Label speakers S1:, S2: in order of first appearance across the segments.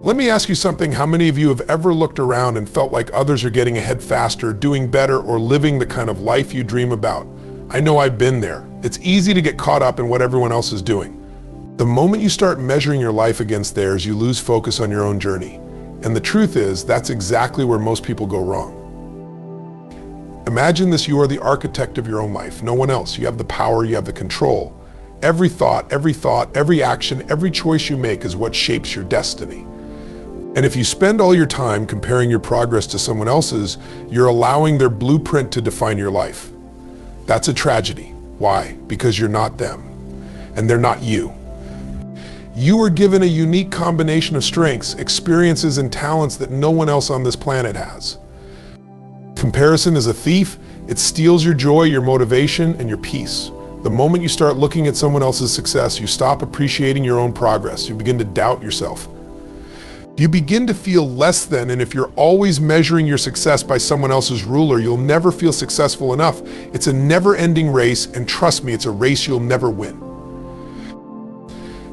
S1: Let me ask you something. How many of you have ever looked around and felt like others are getting ahead faster, doing better, or living the kind of life you dream about? I know I've been there. It's easy to get caught up in what everyone else is doing. The moment you start measuring your life against theirs, you lose focus on your own journey. And the truth is, that's exactly where most people go wrong. Imagine this: you are the architect of your own life, no one else. You have the power, you have the control. Every thought, every action, every choice you make is what shapes your destiny. And if you spend all your time comparing your progress to someone else's, you're allowing their blueprint to define your life. That's a tragedy. Why? Because you're not them, and they're not you. You are given a unique combination of strengths, experiences, and talents that no one else on this planet has. Comparison is a thief. It steals your joy, your motivation, and your peace. The moment you start looking at someone else's success, you stop appreciating your own progress. You begin to doubt yourself. You begin to feel less than, and if you're always measuring your success by someone else's ruler, you'll never feel successful enough. It's a never-ending race, and trust me, it's a race you'll never win.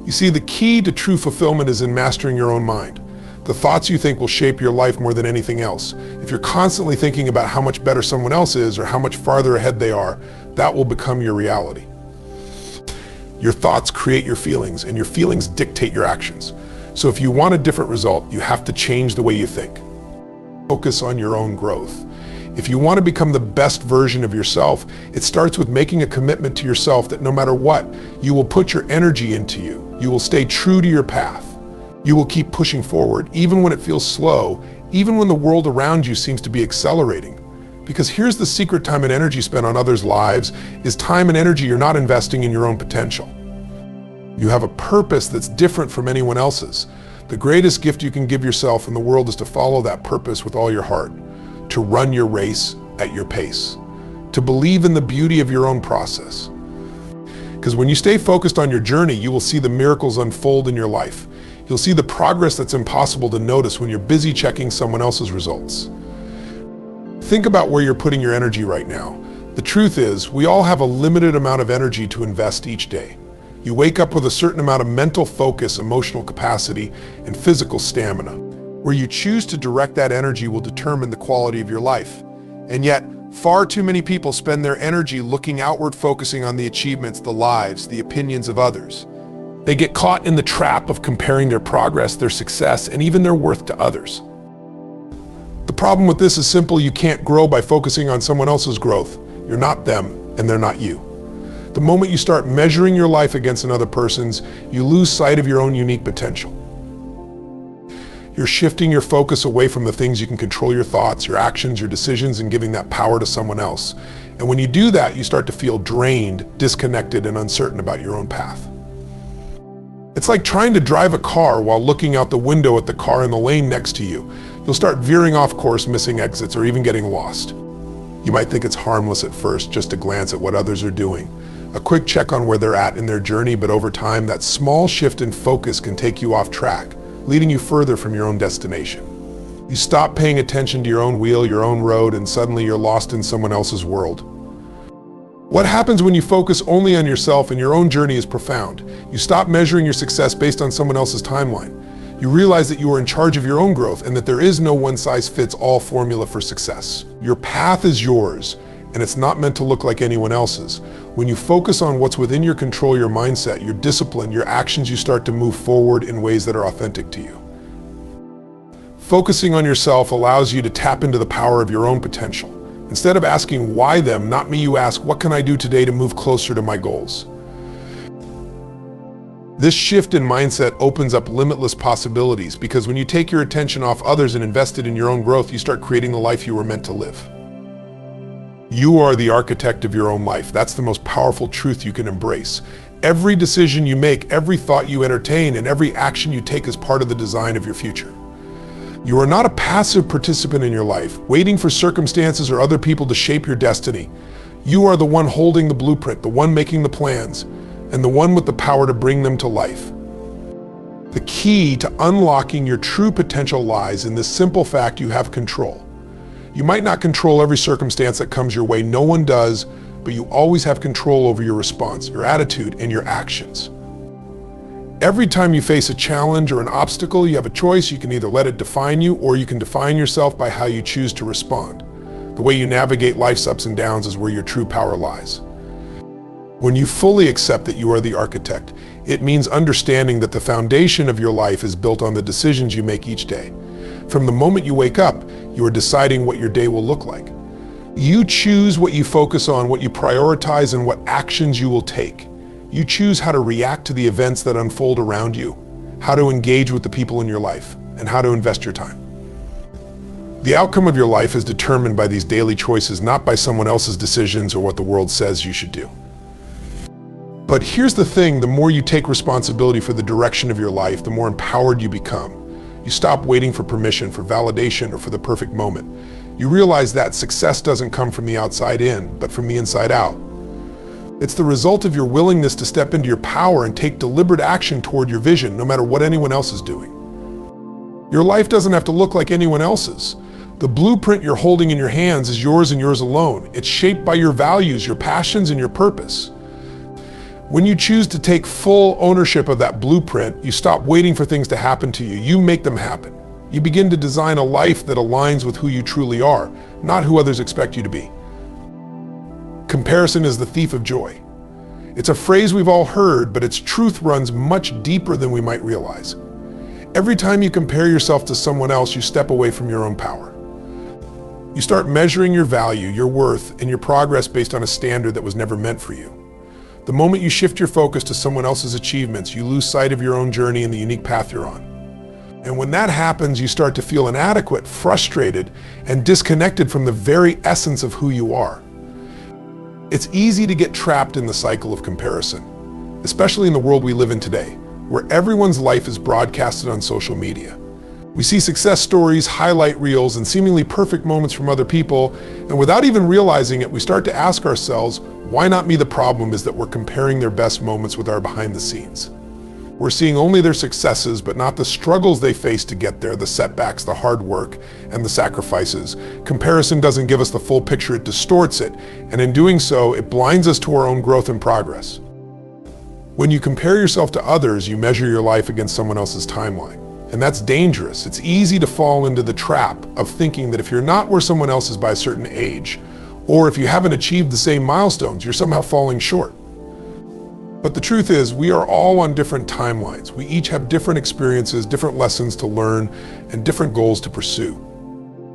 S1: You see, the key to true fulfillment is in mastering your own mind. The thoughts you think will shape your life more than anything else. If you're constantly thinking about how much better someone else is or how much farther ahead they are, that will become your reality. Your thoughts create your feelings, and your feelings dictate your actions. So if you want a different result, you have to change the way you think. Focus on your own growth. If you want to become the best version of yourself, it starts with making a commitment to yourself that no matter what, you will put your energy into you. You will stay true to your path. You will keep pushing forward, even when it feels slow, even when the world around you seems to be accelerating. Because here's the secret: time and energy spent on others' lives is time and energy you're not investing in your own potential. You have a purpose that's different from anyone else's. The greatest gift you can give yourself in the world is to follow that purpose with all your heart, to run your race at your pace, to believe in the beauty of your own process. Because when you stay focused on your journey, you will see the miracles unfold in your life. You'll see the progress that's impossible to notice when you're busy checking someone else's results. Think about where you're putting your energy right now. The truth is, we all have a limited amount of energy to invest each day. You wake up with a certain amount of mental focus, emotional capacity, and physical stamina. Where you choose to direct that energy will determine the quality of your life. And yet, far too many people spend their energy looking outward, focusing on the achievements, the lives, the opinions of others. They get caught in the trap of comparing their progress, their success, and even their worth to others. The problem with this is simple: you can't grow by focusing on someone else's growth. You're not them, and they're not you. The moment you start measuring your life against another person's, you lose sight of your own unique potential. You're shifting your focus away from the things you can control: your thoughts, your actions, your decisions, and giving that power to someone else. And when you do that, you start to feel drained, disconnected, and uncertain about your own path. It's like trying to drive a car while looking out the window at the car in the lane next to you. You'll start veering off course, missing exits, or even getting lost. You might think it's harmless at first, just to glance at what others are doing. A quick check on where they're at in their journey, but over time, that small shift in focus can take you off track, leading you further from your own destination. You stop paying attention to your own wheel, your own road, and suddenly you're lost in someone else's world. What happens when you focus only on yourself and your own journey is profound? You stop measuring your success based on someone else's timeline. You realize that you are in charge of your own growth and that there is no one-size-fits-all formula for success. Your path is yours, and it's not meant to look like anyone else's. When you focus on what's within your control, your mindset, your discipline, your actions, you start to move forward in ways that are authentic to you. Focusing on yourself allows you to tap into the power of your own potential. Instead of asking, why them, not me, you ask, what can I do today to move closer to my goals? This shift in mindset opens up limitless possibilities, because when you take your attention off others and invest it in your own growth, you start creating the life you were meant to live. You are the architect of your own life. That's the most powerful truth you can embrace. Every decision you make, every thought you entertain, and every action you take is part of the design of your future. You are not a passive participant in your life, waiting for circumstances or other people to shape your destiny. You are the one holding the blueprint, the one making the plans, and the one with the power to bring them to life. The key to unlocking your true potential lies in this simple fact: you have control. You might not control every circumstance that comes your way, no one does, but you always have control over your response, your attitude, and your actions. Every time you face a challenge or an obstacle, you have a choice. You can either let it define you, or you can define yourself by how you choose to respond. The way you navigate life's ups and downs is where your true power lies. When you fully accept that you are the architect, it means understanding that the foundation of your life is built on the decisions you make each day. From the moment you wake up, you are deciding what your day will look like. You choose what you focus on, what you prioritize, and what actions you will take. You choose how to react to the events that unfold around you, how to engage with the people in your life, and how to invest your time. The outcome of your life is determined by these daily choices, not by someone else's decisions or what the world says you should do. But here's the thing, the more you take responsibility for the direction of your life, the more empowered you become. You stop waiting for permission, for validation, or for the perfect moment. You realize that success doesn't come from the outside in, but from the inside out. It's the result of your willingness to step into your power and take deliberate action toward your vision, no matter what anyone else is doing. Your life doesn't have to look like anyone else's. The blueprint you're holding in your hands is yours and yours alone. It's shaped by your values, your passions, and your purpose. When you choose to take full ownership of that blueprint, you stop waiting for things to happen to you. You make them happen. You begin to design a life that aligns with who you truly are, not who others expect you to be. Comparison is the thief of joy. It's a phrase we've all heard, but its truth runs much deeper than we might realize. Every time you compare yourself to someone else, you step away from your own power. You start measuring your value, your worth, and your progress based on a standard that was never meant for you. The moment you shift your focus to someone else's achievements, you lose sight of your own journey and the unique path you're on. And when that happens, you start to feel inadequate, frustrated, and disconnected from the very essence of who you are. It's easy to get trapped in the cycle of comparison, especially in the world we live in today, where everyone's life is broadcasted on social media. We see success stories, highlight reels, and seemingly perfect moments from other people, and without even realizing it, we start to ask ourselves, why not me? The problem is that we're comparing their best moments with our behind the scenes. We're seeing only their successes, but not the struggles they face to get there, the setbacks, the hard work, and the sacrifices. Comparison doesn't give us the full picture, it distorts it, and in doing so, it blinds us to our own growth and progress. When you compare yourself to others, you measure your life against someone else's timeline. And that's dangerous. It's easy to fall into the trap of thinking that if you're not where someone else is by a certain age, or if you haven't achieved the same milestones, you're somehow falling short. But the truth is, we are all on different timelines. We each have different experiences, different lessons to learn, and different goals to pursue.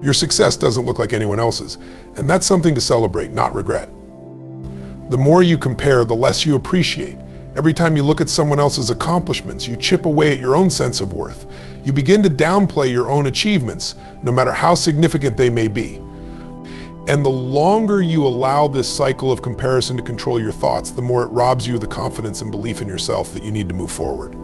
S1: Your success doesn't look like anyone else's, and that's something to celebrate, not regret. The more you compare, the less you appreciate. Every time you look at someone else's accomplishments, you chip away at your own sense of worth. You begin to downplay your own achievements, no matter how significant they may be. And the longer you allow this cycle of comparison to control your thoughts, the more it robs you of the confidence and belief in yourself that you need to move forward.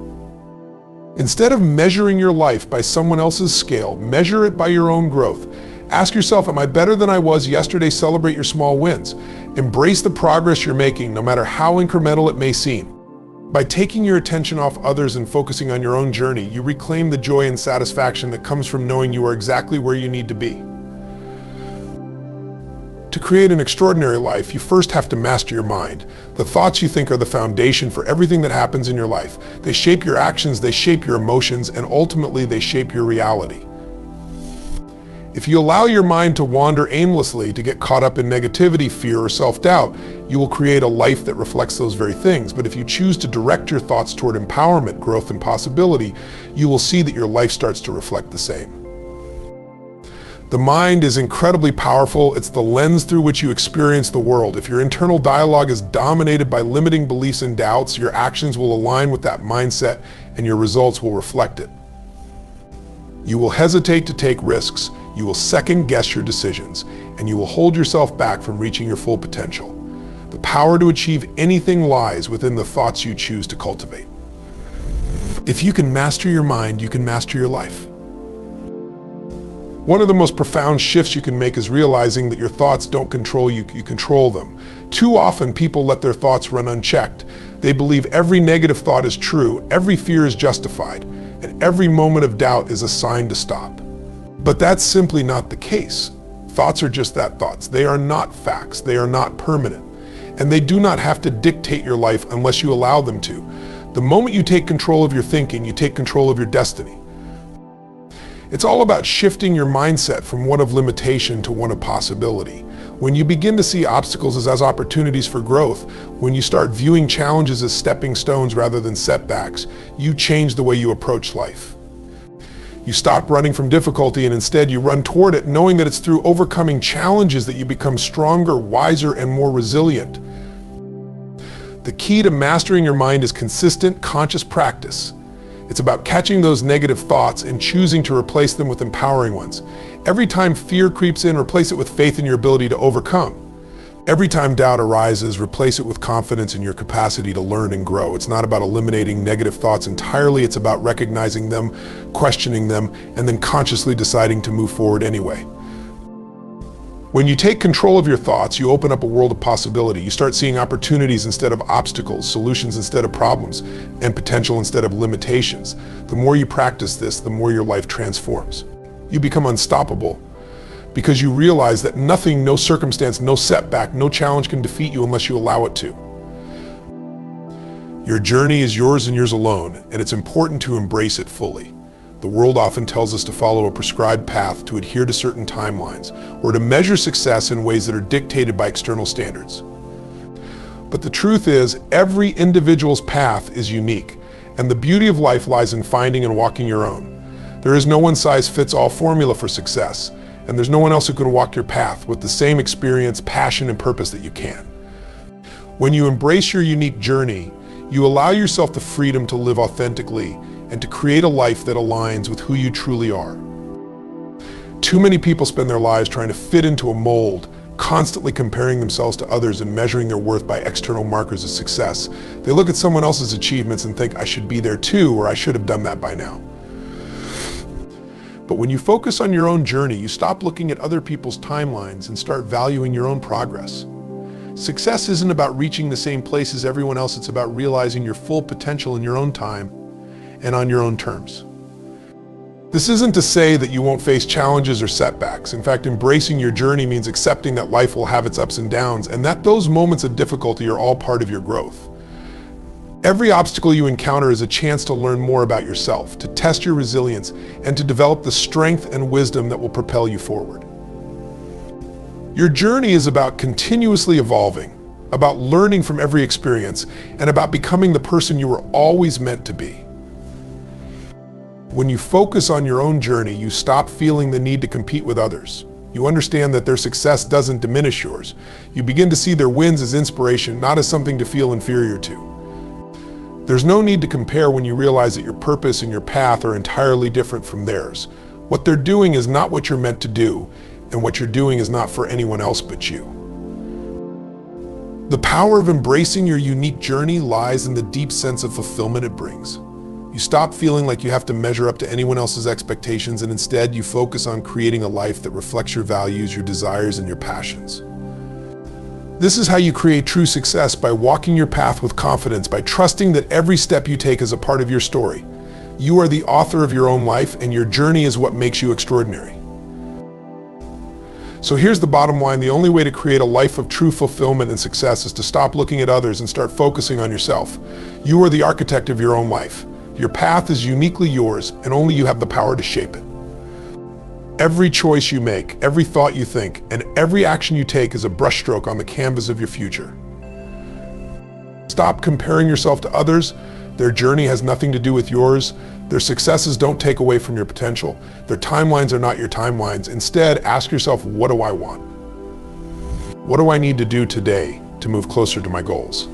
S1: Instead of measuring your life by someone else's scale, measure it by your own growth. Ask yourself, am I better than I was yesterday? Celebrate your small wins. Embrace the progress you're making, no matter how incremental it may seem. By taking your attention off others and focusing on your own journey, you reclaim the joy and satisfaction that comes from knowing you are exactly where you need to be. To create an extraordinary life, you first have to master your mind. The thoughts you think are the foundation for everything that happens in your life. They shape your actions, they shape your emotions, and ultimately they shape your reality. If you allow your mind to wander aimlessly, to get caught up in negativity, fear, or self-doubt, you will create a life that reflects those very things. But if you choose to direct your thoughts toward empowerment, growth, and possibility, you will see that your life starts to reflect the same. The mind is incredibly powerful. It's the lens through which you experience the world. If your internal dialogue is dominated by limiting beliefs and doubts, your actions will align with that mindset and your results will reflect it. You will hesitate to take risks, you will second-guess your decisions, and you will hold yourself back from reaching your full potential. The power to achieve anything lies within the thoughts you choose to cultivate. If you can master your mind, you can master your life. One of the most profound shifts you can make is realizing that your thoughts don't control you, you control them. Too often, people let their thoughts run unchecked. They believe every negative thought is true, every fear is justified, and every moment of doubt is a sign to stop. But that's simply not the case. Thoughts are just that, thoughts. They are not facts, they are not permanent, and they do not have to dictate your life unless you allow them to. The moment you take control of your thinking, you take control of your destiny. It's all about shifting your mindset from one of limitation to one of possibility. When you begin to see obstacles as opportunities for growth, when you start viewing challenges as stepping stones rather than setbacks, you change the way you approach life. You stop running from difficulty and instead you run toward it, knowing that it's through overcoming challenges that you become stronger, wiser, and more resilient. The key to mastering your mind is consistent, conscious practice. It's about catching those negative thoughts and choosing to replace them with empowering ones. Every time fear creeps in, replace it with faith in your ability to overcome. Every time doubt arises, replace it with confidence in your capacity to learn and grow. It's not about eliminating negative thoughts entirely, it's about recognizing them, questioning them, and then consciously deciding to move forward anyway. When you take control of your thoughts, you open up a world of possibility. You start seeing opportunities instead of obstacles, solutions instead of problems, and potential instead of limitations. The more you practice this, the more your life transforms. You become unstoppable because you realize that nothing, no circumstance, no setback, no challenge can defeat you unless you allow it to. Your journey is yours and yours alone, and it's important to embrace it fully. The world often tells us to follow a prescribed path, to adhere to certain timelines, or to measure success in ways that are dictated by external standards. But the truth is, every individual's path is unique, and the beauty of life lies in finding and walking your own. There is no one-size-fits-all formula for success, and there's no one else who can walk your path with the same experience, passion, and purpose that you can. When you embrace your unique journey, you allow yourself the freedom to live authentically and to create a life that aligns with who you truly are. Too many people spend their lives trying to fit into a mold, constantly comparing themselves to others and measuring their worth by external markers of success. They look at someone else's achievements and think, I should be there too, or I should have done that by now. But when you focus on your own journey, you stop looking at other people's timelines and start valuing your own progress. Success isn't about reaching the same place as everyone else, it's about realizing your full potential in your own time and on your own terms. This isn't to say that you won't face challenges or setbacks. In fact, embracing your journey means accepting that life will have its ups and downs, and that those moments of difficulty are all part of your growth. Every obstacle you encounter is a chance to learn more about yourself, to test your resilience, and to develop the strength and wisdom that will propel you forward. Your journey is about continuously evolving, about learning from every experience, and about becoming the person you were always meant to be. When you focus on your own journey, you stop feeling the need to compete with others. You understand that their success doesn't diminish yours. You begin to see their wins as inspiration, not as something to feel inferior to. There's no need to compare when you realize that your purpose and your path are entirely different from theirs. What they're doing is not what you're meant to do, and what you're doing is not for anyone else but you. The power of embracing your unique journey lies in the deep sense of fulfillment it brings. You stop feeling like you have to measure up to anyone else's expectations, and instead you focus on creating a life that reflects your values, your desires, and your passions. This is how you create true success, by walking your path with confidence, by trusting that every step you take is a part of your story. You are the author of your own life, and your journey is what makes you extraordinary. So here's the bottom line: the only way to create a life of true fulfillment and success is to stop looking at others and start focusing on yourself. You are the architect of your own life. Your path is uniquely yours, and only you have the power to shape it. Every choice you make, every thought you think, and every action you take is a brushstroke on the canvas of your future. Stop comparing yourself to others. Their journey has nothing to do with yours. Their successes don't take away from your potential. Their timelines are not your timelines. Instead, ask yourself, what do I want? What do I need to do today to move closer to my goals?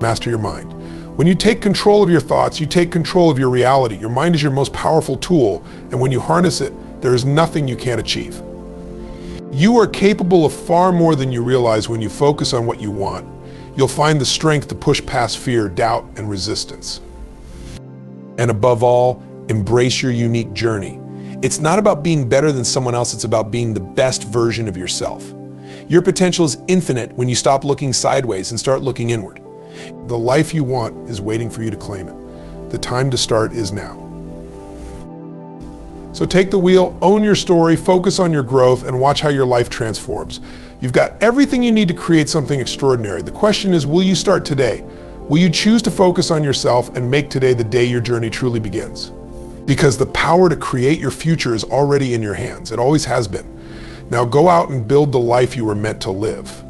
S1: Master your mind. When you take control of your thoughts, you take control of your reality. Your mind is your most powerful tool, and when you harness it, there is nothing you can't achieve. You are capable of far more than you realize when you focus on what you want. You'll find the strength to push past fear, doubt, and resistance. And above all, embrace your unique journey. It's not about being better than someone else, it's about being the best version of yourself. Your potential is infinite when you stop looking sideways and start looking inward. The life you want is waiting for you to claim it. The time to start is now. So take the wheel, own your story, focus on your growth, and watch how your life transforms. You've got everything you need to create something extraordinary. The question is, will you start today? Will you choose to focus on yourself and make today the day your journey truly begins? Because the power to create your future is already in your hands. It always has been. Now go out and build the life you were meant to live.